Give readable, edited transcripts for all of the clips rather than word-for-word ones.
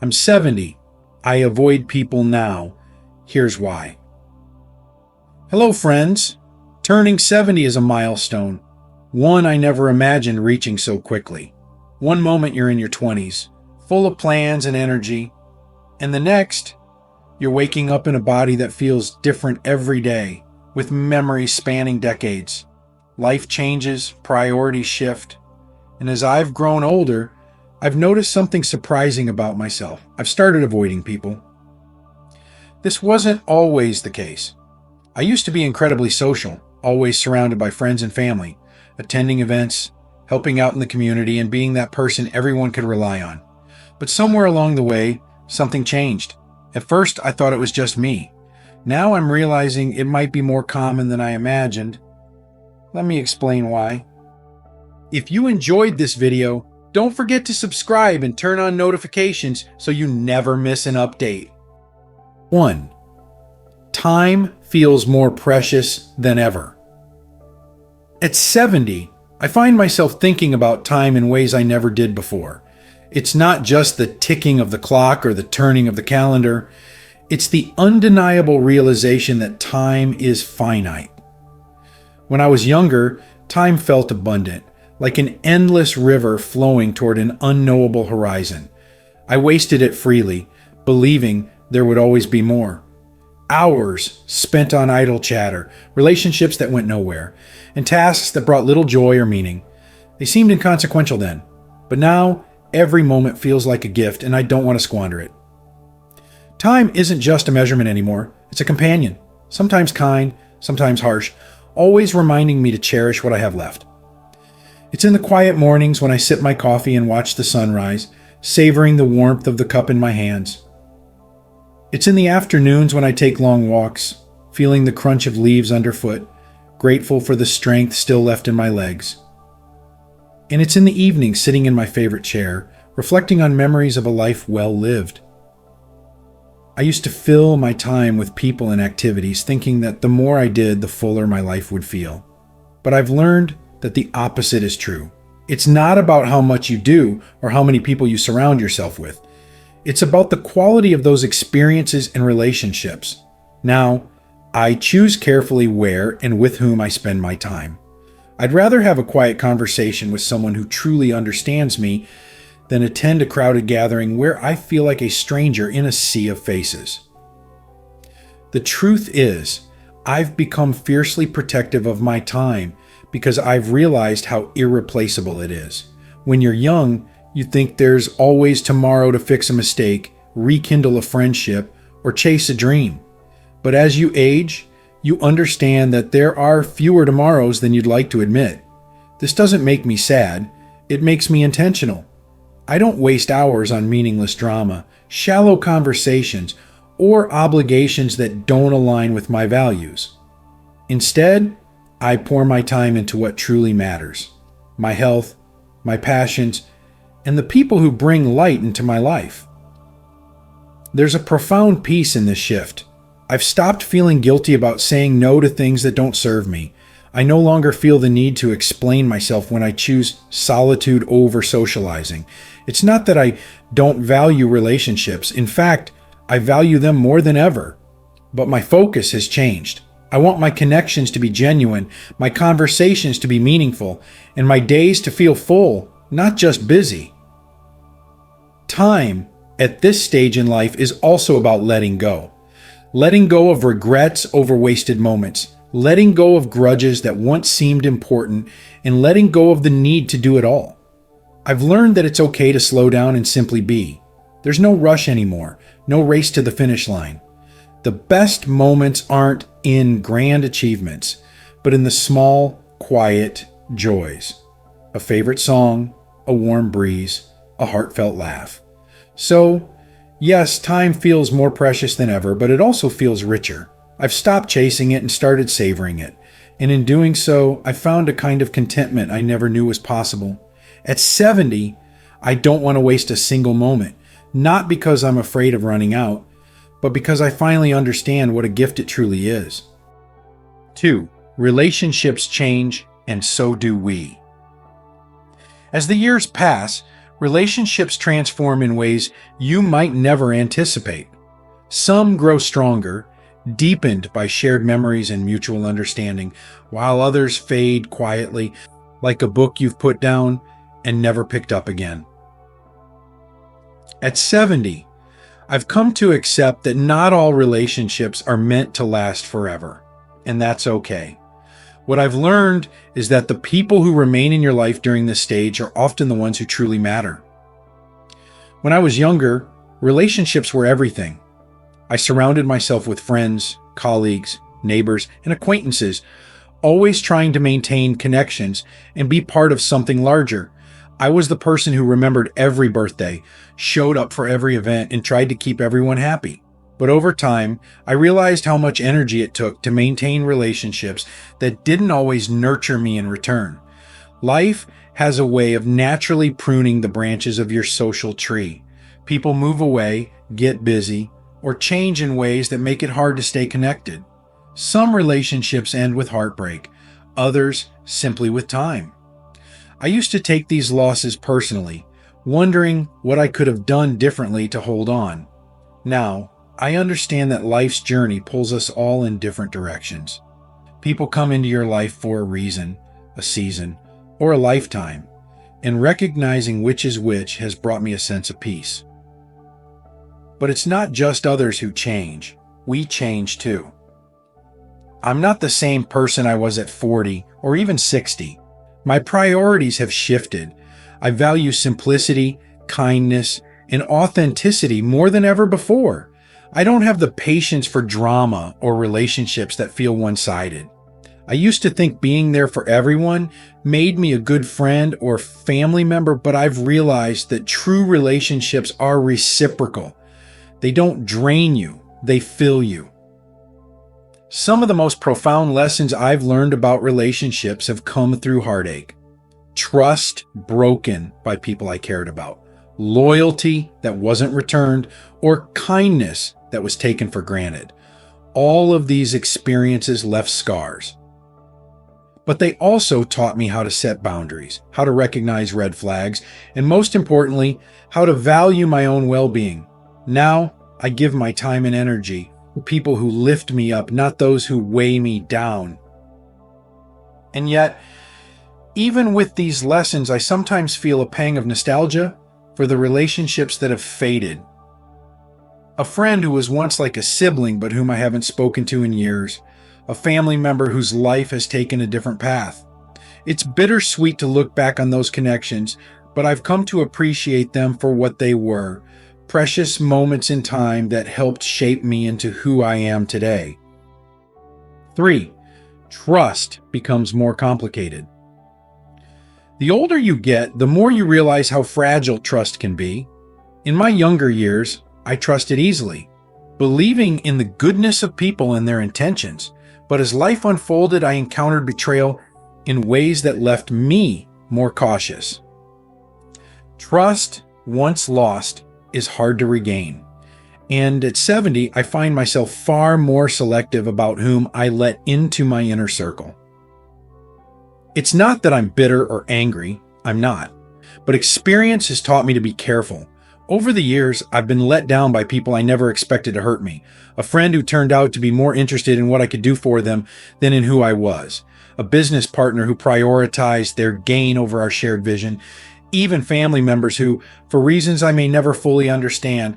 I'm 70. I avoid people now. Here's why. Hello, friends. Turning 70 is a milestone. One I never imagined reaching so quickly. One moment you're in your 20s, full of plans and energy, and the next, you're waking up in a body that feels different every day, with memories spanning decades. Life changes, priorities shift, and as I've grown older, I've noticed something surprising about myself. I've started avoiding people. This wasn't always the case. I used to be incredibly social, always surrounded by friends and family, attending events, helping out in the community, and being that person everyone could rely on. But somewhere along the way, something changed. At first, I thought it was just me. Now I'm realizing it might be more common than I imagined. Let me explain why. If you enjoyed this video, don't forget to subscribe and turn on notifications so you never miss an update. 1. Time feels more precious than ever. At 70, I find myself thinking about time in ways I never did before. It's not just the ticking of the clock or the turning of the calendar. It's the undeniable realization that time is finite. When I was younger, time felt abundant, like an endless river flowing toward an unknowable horizon. I wasted it freely, believing there would always be more. Hours spent on idle chatter, relationships that went nowhere, and tasks that brought little joy or meaning. They seemed inconsequential then, but now every moment feels like a gift and I don't want to squander it. Time isn't just a measurement anymore, it's a companion, sometimes kind, sometimes harsh, always reminding me to cherish what I have left. It's in the quiet mornings when I sip my coffee and watch the sunrise, savoring the warmth of the cup in my hands. It's in the afternoons when I take long walks, feeling the crunch of leaves underfoot, grateful for the strength still left in my legs. And it's in the evenings sitting in my favorite chair, reflecting on memories of a life well lived. I used to fill my time with people and activities, thinking that the more I did, the fuller my life would feel. But I've learned that the opposite is true. It's not about how much you do or how many people you surround yourself with. It's about the quality of those experiences and relationships. Now, I choose carefully where and with whom I spend my time. I'd rather have a quiet conversation with someone who truly understands me than attend a crowded gathering where I feel like a stranger in a sea of faces. The truth is, I've become fiercely protective of my time because I've realized how irreplaceable it is. When you're young, you think there's always tomorrow to fix a mistake, rekindle a friendship, or chase a dream. But as you age, you understand that there are fewer tomorrows than you'd like to admit. This doesn't make me sad, it makes me intentional. I don't waste hours on meaningless drama, shallow conversations, or obligations that don't align with my values. Instead, I pour my time into what truly matters: my health, my passions, and the people who bring light into my life. There's a profound peace in this shift. I've stopped feeling guilty about saying no to things that don't serve me. I no longer feel the need to explain myself when I choose solitude over socializing. It's not that I don't value relationships. In fact, I value them more than ever. But my focus has changed. I want my connections to be genuine, my conversations to be meaningful, and my days to feel full, not just busy. Time, at this stage in life, is also about letting go. Letting go of regrets over wasted moments, letting go of grudges that once seemed important, and letting go of the need to do it all. I've learned that it's okay to slow down and simply be. There's no rush anymore, no race to the finish line. The best moments aren't in grand achievements, but in the small, quiet joys. A favorite song, a warm breeze, a heartfelt laugh. So, yes, time feels more precious than ever, but it also feels richer. I've stopped chasing it and started savoring it. And in doing so, I found a kind of contentment I never knew was possible. At 70, I don't want to waste a single moment, not because I'm afraid of running out, but because I finally understand what a gift it truly is. 2. Relationships change, and so do we. As the years pass, Relationships transform in ways you might never anticipate. Some grow stronger, deepened by shared memories and mutual understanding, while others fade quietly, like a book you've put down and never picked up again. At 70, I've come to accept that not all relationships are meant to last forever, and that's okay. What I've learned is that the people who remain in your life during this stage are often the ones who truly matter. When I was younger, relationships were everything. I surrounded myself with friends, colleagues, neighbors, and acquaintances, always trying to maintain connections and be part of something larger. I was the person who remembered every birthday, showed up for every event, and tried to keep everyone happy. But over time, I realized how much energy it took to maintain relationships that didn't always nurture me in return. Life has a way of naturally pruning the branches of your social tree. People move away, get busy, or change in ways that make it hard to stay connected. Some relationships end with heartbreak, others simply with time. I used to take these losses personally, wondering what I could have done differently to hold on. Now, I understand that life's journey pulls us all in different directions. People come into your life for a reason, a season, or a lifetime, and recognizing which is which has brought me a sense of peace. But it's not just others who change. We change too. I'm not the same person I was at 40 or even 60. My priorities have shifted. I value simplicity, kindness, and authenticity more than ever before. I don't have the patience for drama or relationships that feel one-sided. I used to think being there for everyone made me a good friend or family member, but I've realized that true relationships are reciprocal. They don't drain you, they fill you. Some of the most profound lessons I've learned about relationships have come through heartache. Trust broken by people I cared about, loyalty that wasn't returned, or kindness that was taken for granted. All of these experiences left scars. But they also taught me how to set boundaries, how to recognize red flags, and most importantly, how to value my own well-being. Now, I give my time and energy to people who lift me up, not those who weigh me down. And yet, even with these lessons, I sometimes feel a pang of nostalgia for the relationships that have faded. A friend who was once like a sibling but whom I haven't spoken to in years. A family member whose life has taken a different path. It's bittersweet to look back on those connections, but I've come to appreciate them for what they were. Precious moments in time that helped shape me into who I am today. 3. Trust becomes more complicated. The older you get, the more you realize how fragile trust can be. In my younger years, I trusted easily, believing in the goodness of people and their intentions. But as life unfolded, I encountered betrayal in ways that left me more cautious. Trust, once lost, is hard to regain. And at 70, I find myself far more selective about whom I let into my inner circle. It's not that I'm bitter or angry, I'm not. But experience has taught me to be careful. Over the years, I've been let down by people I never expected to hurt me. A friend who turned out to be more interested in what I could do for them than in who I was. A business partner who prioritized their gain over our shared vision. Even family members who, for reasons I may never fully understand,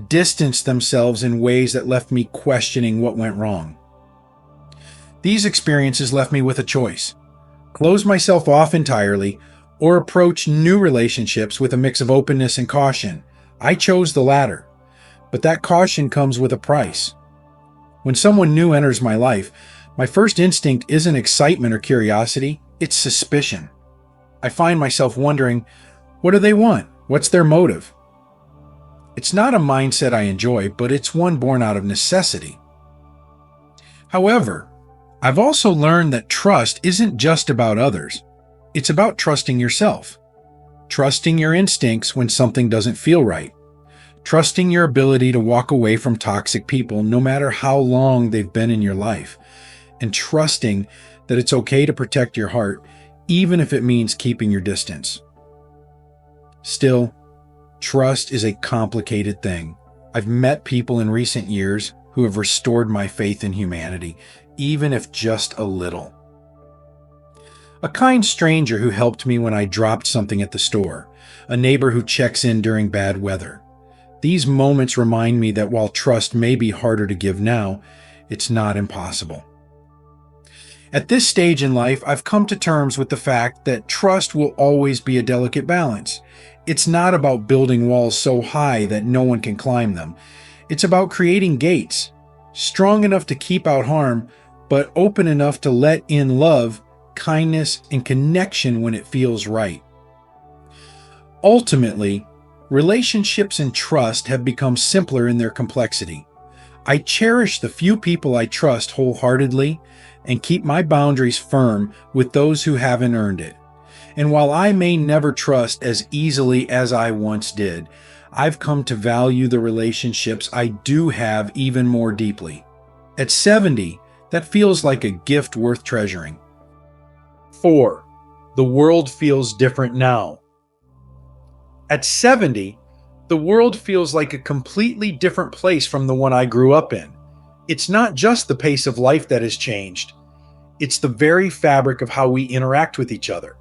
distanced themselves in ways that left me questioning what went wrong. These experiences left me with a choice. Close myself off entirely or approach new relationships with a mix of openness and caution. I chose the latter, but that caution comes with a price. When someone new enters my life, my first instinct isn't excitement or curiosity, it's suspicion. I find myself wondering, what do they want? What's their motive? It's not a mindset I enjoy, but it's one born out of necessity. However, I've also learned that trust isn't just about others. It's about trusting yourself. Trusting your instincts when something doesn't feel right. Trusting your ability to walk away from toxic people no matter how long they've been in your life. And trusting that it's okay to protect your heart, even if it means keeping your distance. Still, Trust is a complicated thing. I've met people in recent years who have restored my faith in humanity, even if just a little. A kind stranger who helped me when I dropped something at the store, a neighbor who checks in during bad weather. These moments remind me that while trust may be harder to give now, it's not impossible. At this stage in life, I've come to terms with the fact that trust will always be a delicate balance. It's not about building walls so high that no one can climb them. It's about creating gates, strong enough to keep out harm, but open enough to let in love, kindness, and connection when it feels right. Ultimately, relationships and trust have become simpler in their complexity. I cherish the few people I trust wholeheartedly and keep my boundaries firm with those who haven't earned it. And while I may never trust as easily as I once did, I've come to value the relationships I do have even more deeply. At 70, that feels like a gift worth treasuring. 4. The world feels different now. At 70, the world feels like a completely different place from the one I grew up in. It's not just the pace of life that has changed. It's the very fabric of how we interact with each other.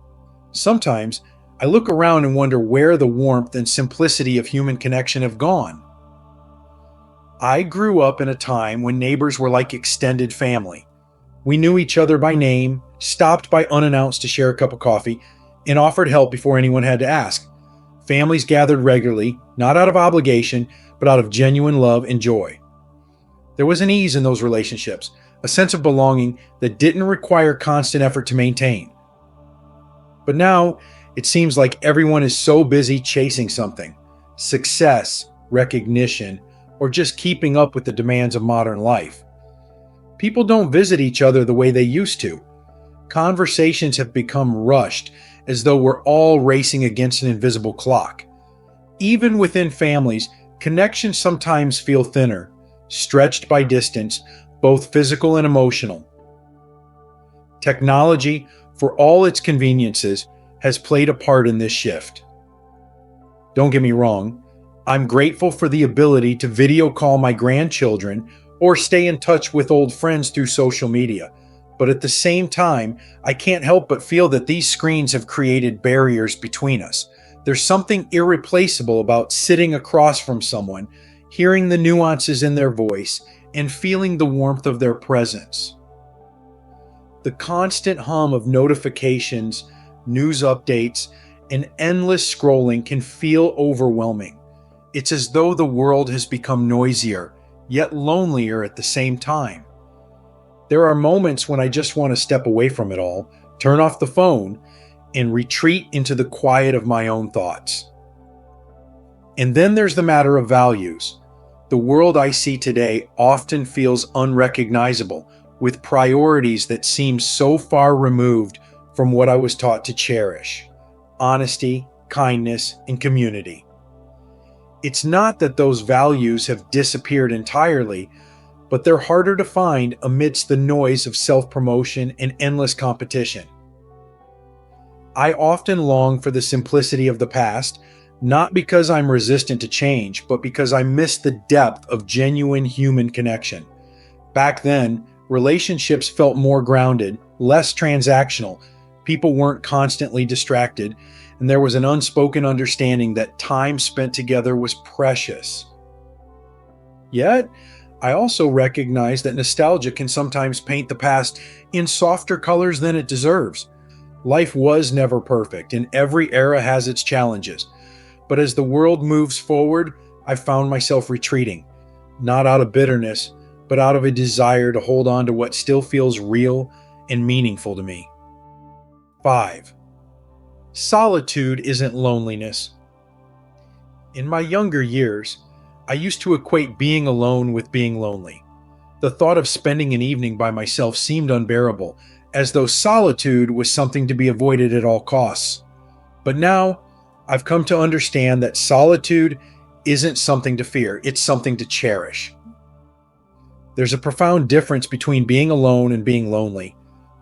Sometimes, I look around and wonder where the warmth and simplicity of human connection have gone. I grew up in a time when neighbors were like extended family. We knew each other by name, stopped by unannounced to share a cup of coffee, and offered help before anyone had to ask. Families gathered regularly, not out of obligation, but out of genuine love and joy. There was an ease in those relationships, a sense of belonging that didn't require constant effort to maintain. But now, it seems like everyone is so busy chasing something: success, recognition, or just keeping up with the demands of modern life. People don't visit each other the way they used to. Conversations have become rushed, as though we're all racing against an invisible clock. Even within families, connections sometimes feel thinner, stretched by distance, both physical and emotional. Technology, for all its conveniences, has played a part in this shift. Don't get me wrong, I'm grateful for the ability to video call my grandchildren or stay in touch with old friends through social media. But at the same time, I can't help but feel that these screens have created barriers between us. There's something irreplaceable about sitting across from someone, hearing the nuances in their voice, and feeling the warmth of their presence. The constant hum of notifications, news updates, and endless scrolling can feel overwhelming. It's as though the world has become noisier, yet lonelier at the same time. There are moments when I just want to step away from it all, turn off the phone, and retreat into the quiet of my own thoughts. And then there's the matter of values. The world I see today often feels unrecognizable, with priorities that seem so far removed from what I was taught to cherish: honesty, kindness, and community. It's not that those values have disappeared entirely, but they're harder to find amidst the noise of self-promotion and endless competition. I often long for the simplicity of the past, not because I'm resistant to change, but because I miss the depth of genuine human connection. Back then, relationships felt more grounded, less transactional. People weren't constantly distracted, and there was an unspoken understanding that time spent together was precious. Yet, I also recognize that nostalgia can sometimes paint the past in softer colors than it deserves. Life was never perfect, and every era has its challenges. But as the world moves forward, I've found myself retreating, not out of bitterness, but out of a desire to hold on to what still feels real and meaningful to me. 5. Solitude isn't loneliness. In my younger years, I used to equate being alone with being lonely. The thought of spending an evening by myself seemed unbearable, as though solitude was something to be avoided at all costs. But now, I've come to understand that solitude isn't something to fear, it's something to cherish. There's a profound difference between being alone and being lonely.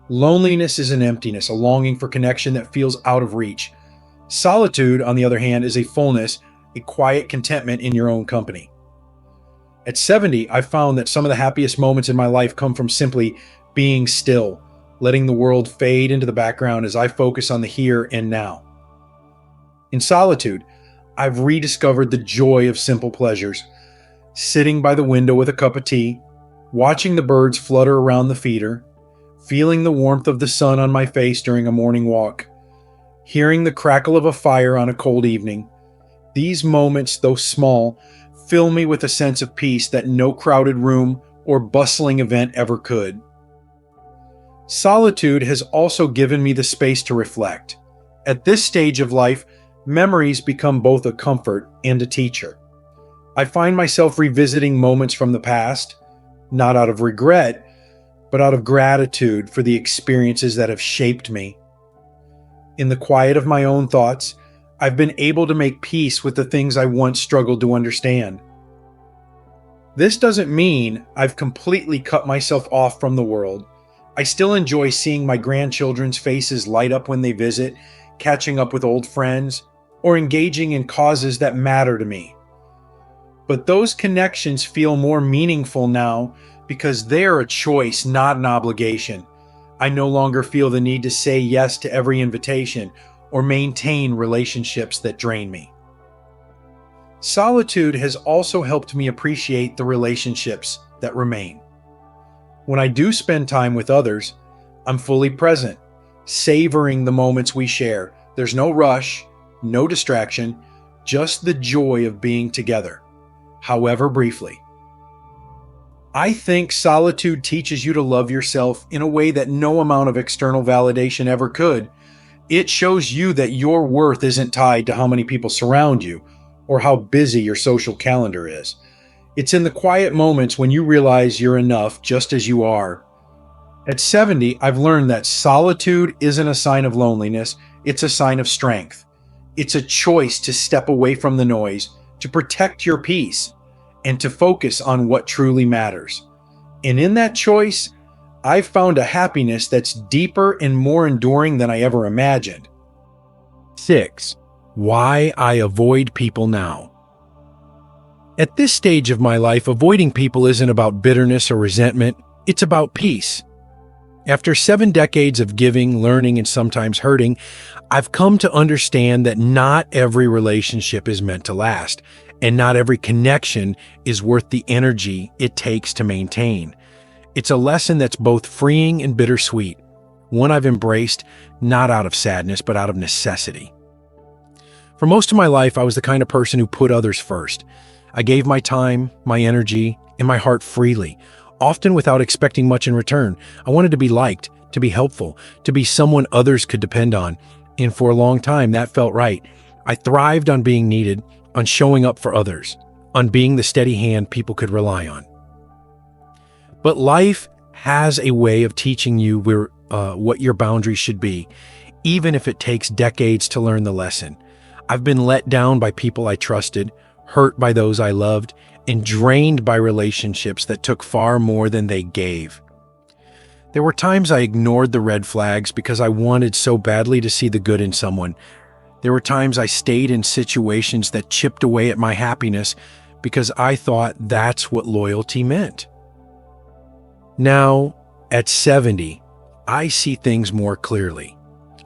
Loneliness is an emptiness, a longing for connection that feels out of reach. Solitude, on the other hand, is a fullness, a quiet contentment in your own company. At 70, I found that some of the happiest moments in my life come from simply being still, letting the world fade into the background as I focus on the here and now. In solitude, I've rediscovered the joy of simple pleasures, sitting by the window with a cup of tea, watching the birds flutter around the feeder, feeling the warmth of the sun on my face during a morning walk, hearing the crackle of a fire on a cold evening. These moments, though small, fill me with a sense of peace that no crowded room or bustling event ever could. Solitude has also given me the space to reflect. At this stage of life, memories become both a comfort and a teacher. I find myself revisiting moments from the past, not out of regret, but out of gratitude for the experiences that have shaped me. In the quiet of my own thoughts, I've been able to make peace with the things I once struggled to understand. This doesn't mean I've completely cut myself off from the world. I still enjoy seeing my grandchildren's faces light up when they visit, catching up with old friends, or engaging in causes that matter to me. But those connections feel more meaningful now because they're a choice, not an obligation. I no longer feel the need to say yes to every invitation or maintain relationships that drain me. Solitude has also helped me appreciate the relationships that remain. When I do spend time with others, I'm fully present, savoring the moments we share. There's no rush, no distraction, just the joy of being together, however briefly. I think solitude teaches you to love yourself in a way that no amount of external validation ever could. It shows you that your worth isn't tied to how many people surround you or how busy your social calendar is. It's in the quiet moments when you realize you're enough just as you are. At 70, I've learned that solitude isn't a sign of loneliness, it's a sign of strength. It's a choice to step away from the noise, to protect your peace, and to focus on what truly matters. And in that choice, I've found a happiness that's deeper and more enduring than I ever imagined. 6. Why I avoid people now. At this stage of my life, avoiding people isn't about bitterness or resentment, it's about peace. After 7 decades of giving, learning, and sometimes hurting, I've come to understand that not every relationship is meant to last, and not every connection is worth the energy it takes to maintain. It's a lesson that's both freeing and bittersweet, one I've embraced not out of sadness, but out of necessity. For most of my life, I was the kind of person who put others first. I gave my time, my energy, and my heart freely, often without expecting much in return. I wanted to be liked, to be helpful, to be someone others could depend on. And for a long time, that felt right. I thrived on being needed, on showing up for others, on being the steady hand people could rely on. But life has a way of teaching you what your boundaries should be, even if it takes decades to learn the lesson. I've been let down by people I trusted, hurt by those I loved, and drained by relationships that took far more than they gave. There were times I ignored the red flags because I wanted so badly to see the good in someone. There were times I stayed in situations that chipped away at my happiness because I thought that's what loyalty meant. Now, at 70, I see things more clearly.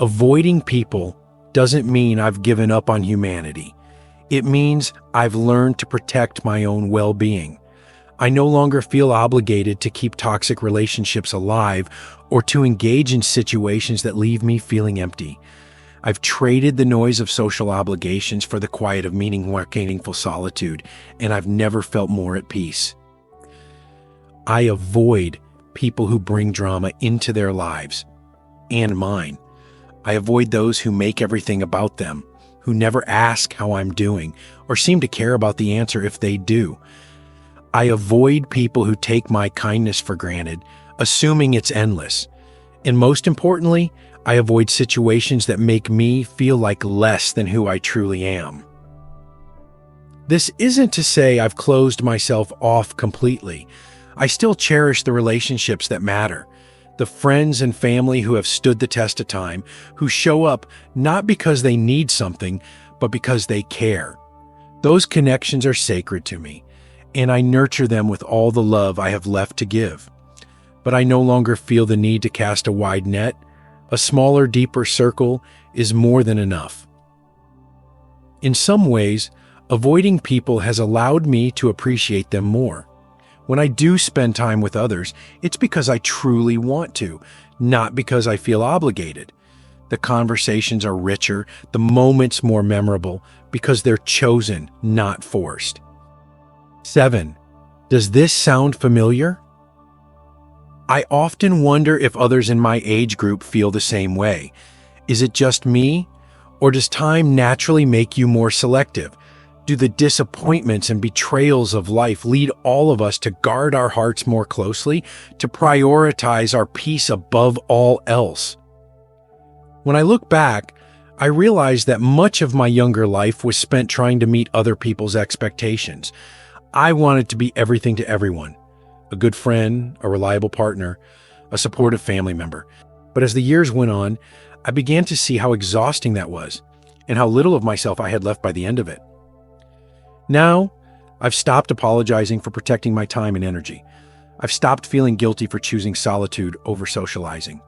Avoiding people doesn't mean I've given up on humanity. It means I've learned to protect my own well-being. I no longer feel obligated to keep toxic relationships alive or to engage in situations that leave me feeling empty. I've traded the noise of social obligations for the quiet of meaningful solitude, and I've never felt more at peace. I avoid people who bring drama into their lives and mine. I avoid those who make everything about them, who never ask how I'm doing or seem to care about the answer if they do. I avoid people who take my kindness for granted, assuming it's endless. And most importantly, I avoid situations that make me feel like less than who I truly am. This isn't to say I've closed myself off completely. I still cherish the relationships that matter, the friends and family who have stood the test of time, who show up not because they need something, but because they care. Those connections are sacred to me, and I nurture them with all the love I have left to give. But I no longer feel the need to cast a wide net. A smaller, deeper circle is more than enough. In some ways, avoiding people has allowed me to appreciate them more. When I do spend time with others, it's because I truly want to, not because I feel obligated. The conversations are richer, the moments more memorable, because they're chosen, not forced. 7. Does this sound familiar? I often wonder if others in my age group feel the same way. Is it just me? Or does time naturally make you more selective? Do the disappointments and betrayals of life lead all of us to guard our hearts more closely, to prioritize our peace above all else? When I look back, I realize that much of my younger life was spent trying to meet other people's expectations. I wanted to be everything to everyone: a good friend, a reliable partner, a supportive family member. But as the years went on, I began to see how exhausting that was, and how little of myself I had left by the end of it. Now, I've stopped apologizing for protecting my time and energy. I've stopped feeling guilty for choosing solitude over socializing.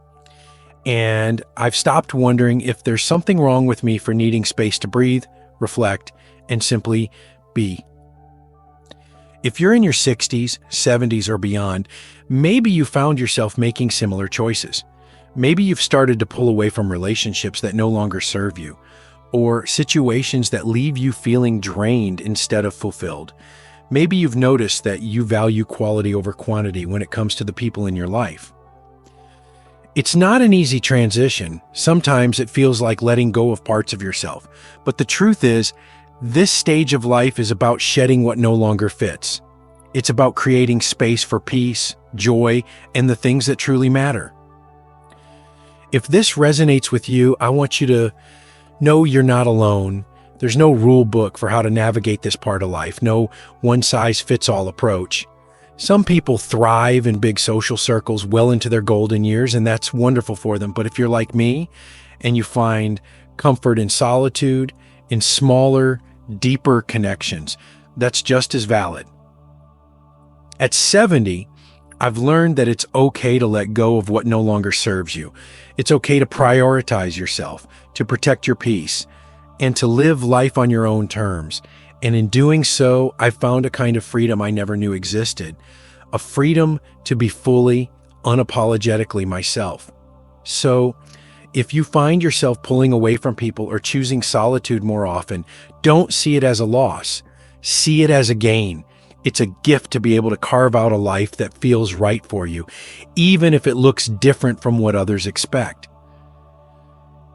And I've stopped wondering if there's something wrong with me for needing space to breathe, reflect, and simply be. If you're in your 60s, 70s, or beyond, maybe you found yourself making similar choices. Maybe you've started to pull away from relationships that no longer serve you, or situations that leave you feeling drained instead of fulfilled. Maybe you've noticed that you value quality over quantity when it comes to the people in your life. It's not an easy transition. Sometimes it feels like letting go of parts of yourself. But the truth is, this stage of life is about shedding what no longer fits. It's about creating space for peace, joy, and the things that truly matter. If this resonates with you, I want you to know you're not alone. There's no rule book for how to navigate this part of life, no one-size-fits-all approach. Some people thrive in big social circles well into their golden years, and that's wonderful for them. But if you're like me and you find comfort in solitude, in smaller, deeper connections, that's just as valid. At 70, I've learned that it's okay to let go of what no longer serves you. It's okay to prioritize yourself, to protect your peace, and to live life on your own terms. And in doing so, I've found a kind of freedom I never knew existed. A freedom to be fully, unapologetically myself. So, if you find yourself pulling away from people or choosing solitude more often, don't see it as a loss. See it as a gain. It's a gift to be able to carve out a life that feels right for you, even if it looks different from what others expect.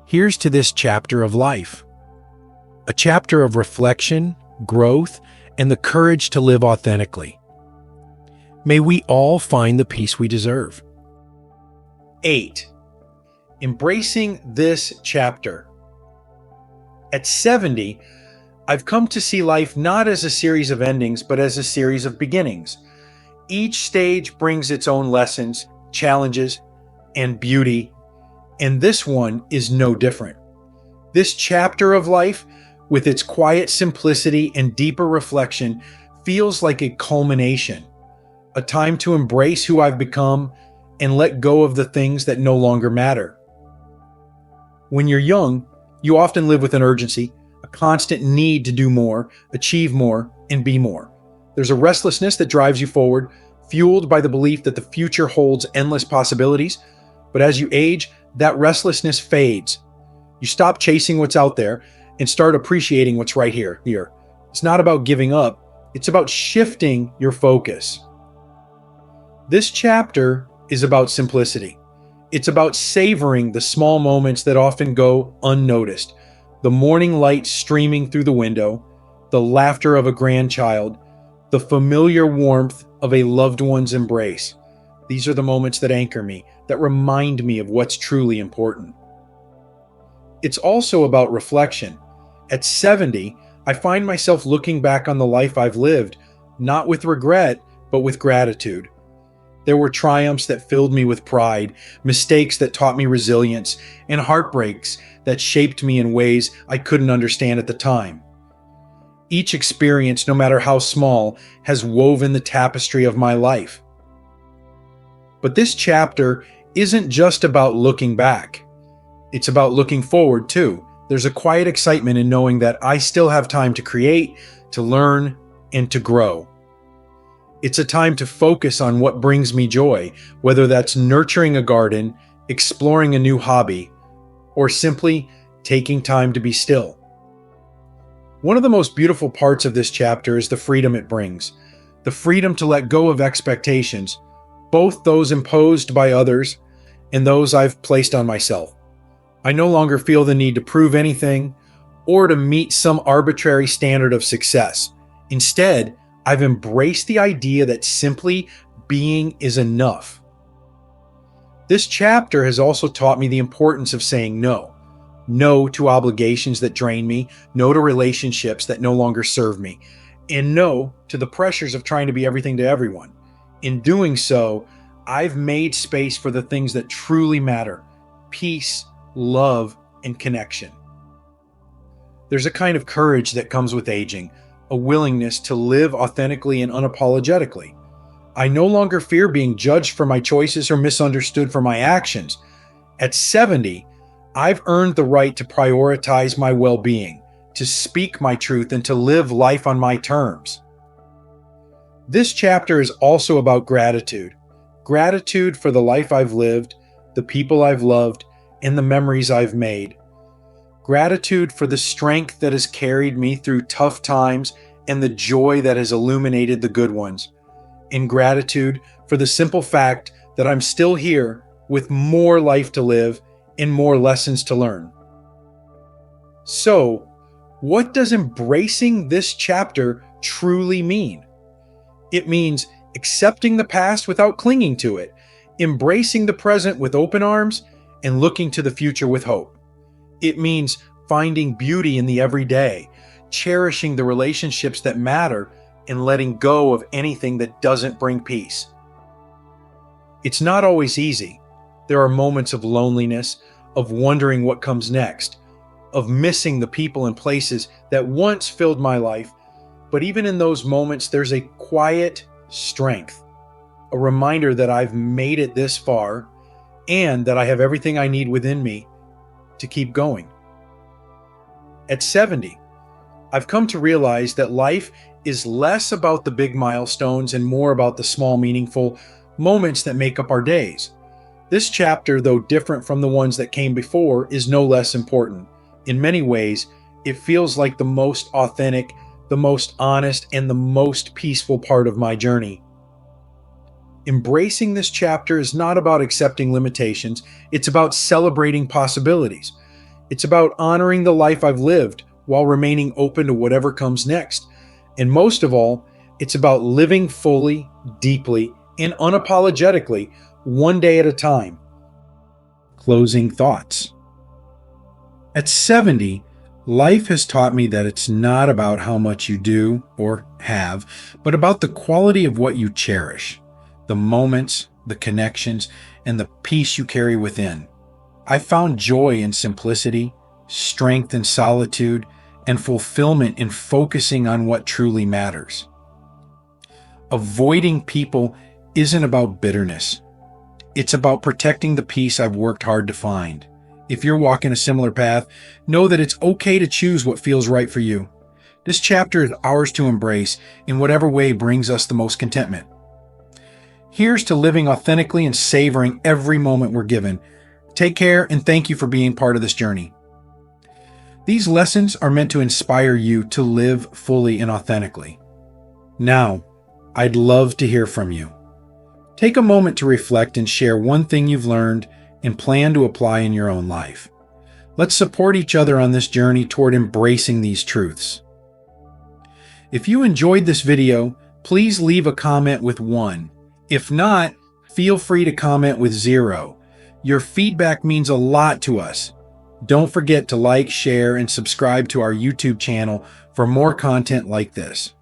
Here's to this chapter of life. A chapter of reflection, growth, and the courage to live authentically. May we all find the peace we deserve. 8. Embracing this chapter. At 70, I've come to see life not as a series of endings, but as a series of beginnings. Each stage brings its own lessons, challenges, and beauty, and this one is no different. This chapter of life, with its quiet simplicity and deeper reflection, feels like a culmination, a time to embrace who I've become and let go of the things that no longer matter. When you're young, you often live with an urgency, a constant need to do more, achieve more, and be more. There's a restlessness that drives you forward, fueled by the belief that the future holds endless possibilities. But as you age, that restlessness fades. You stop chasing what's out there and start appreciating what's right here. It's not about giving up. It's about shifting your focus. This chapter is about simplicity. It's about savoring the small moments that often go unnoticed. The morning light streaming through the window, the laughter of a grandchild, the familiar warmth of a loved one's embrace. These are the moments that anchor me, that remind me of what's truly important. It's also about reflection. At 70, I find myself looking back on the life I've lived, not with regret, but with gratitude. There were triumphs that filled me with pride, mistakes that taught me resilience, and heartbreaks that shaped me in ways I couldn't understand at the time. Each experience, no matter how small, has woven the tapestry of my life. But this chapter isn't just about looking back. It's about looking forward too. There's a quiet excitement in knowing that I still have time to create, to learn, and to grow. It's a time to focus on what brings me joy, whether that's nurturing a garden, exploring a new hobby, or simply taking time to be still. One of the most beautiful parts of this chapter is the freedom it brings. The freedom to let go of expectations, both those imposed by others and those I've placed on myself. I no longer feel the need to prove anything or to meet some arbitrary standard of success. Instead, I've embraced the idea that simply being is enough. This chapter has also taught me the importance of saying no. No to obligations that drain me, no to relationships that no longer serve me, and no to the pressures of trying to be everything to everyone. In doing so, I've made space for the things that truly matter: peace, love, and connection. There's a kind of courage that comes with aging, a willingness to live authentically and unapologetically. I no longer fear being judged for my choices or misunderstood for my actions. At 70, I've earned the right to prioritize my well-being, to speak my truth, and to live life on my terms. This chapter is also about gratitude. Gratitude for the life I've lived, the people I've loved, and the memories I've made. Gratitude for the strength that has carried me through tough times and the joy that has illuminated the good ones. And gratitude for the simple fact that I'm still here with more life to live and more lessons to learn. So, what does embracing this chapter truly mean? It means accepting the past without clinging to it, embracing the present with open arms, and looking to the future with hope. It means finding beauty in the everyday, cherishing the relationships that matter, and letting go of anything that doesn't bring peace. It's not always easy. There are moments of loneliness, of wondering what comes next, of missing the people and places that once filled my life. But even in those moments, there's a quiet strength, a reminder that I've made it this far and that I have everything I need within me to keep going. At 70, I've come to realize that life is less about the big milestones and more about the small, meaningful moments that make up our days. This chapter, though different from the ones that came before, is no less important. In many ways, it feels like the most authentic, the most honest, and the most peaceful part of my journey. Embracing this chapter is not about accepting limitations, it's about celebrating possibilities. It's about honoring the life I've lived while remaining open to whatever comes next. And most of all, it's about living fully, deeply, and unapologetically, one day at a time. Closing thoughts. At 70, life has taught me that it's not about how much you do or have, but about the quality of what you cherish, the moments, the connections, and the peace you carry within. I found joy in simplicity, strength in solitude, and fulfillment in focusing on what truly matters. Avoiding people isn't about bitterness. It's about protecting the peace I've worked hard to find. If you're walking a similar path, know that it's okay to choose what feels right for you. This chapter is ours to embrace in whatever way brings us the most contentment. Here's to living authentically and savoring every moment we're given. Take care and thank you for being part of this journey. These lessons are meant to inspire you to live fully and authentically. Now, I'd love to hear from you. Take a moment to reflect and share one thing you've learned and plan to apply in your own life. Let's support each other on this journey toward embracing these truths. If you enjoyed this video, please leave a comment with 1. If not, feel free to comment with 0. Your feedback means a lot to us. Don't forget to like, share, and subscribe to our YouTube channel for more content like this.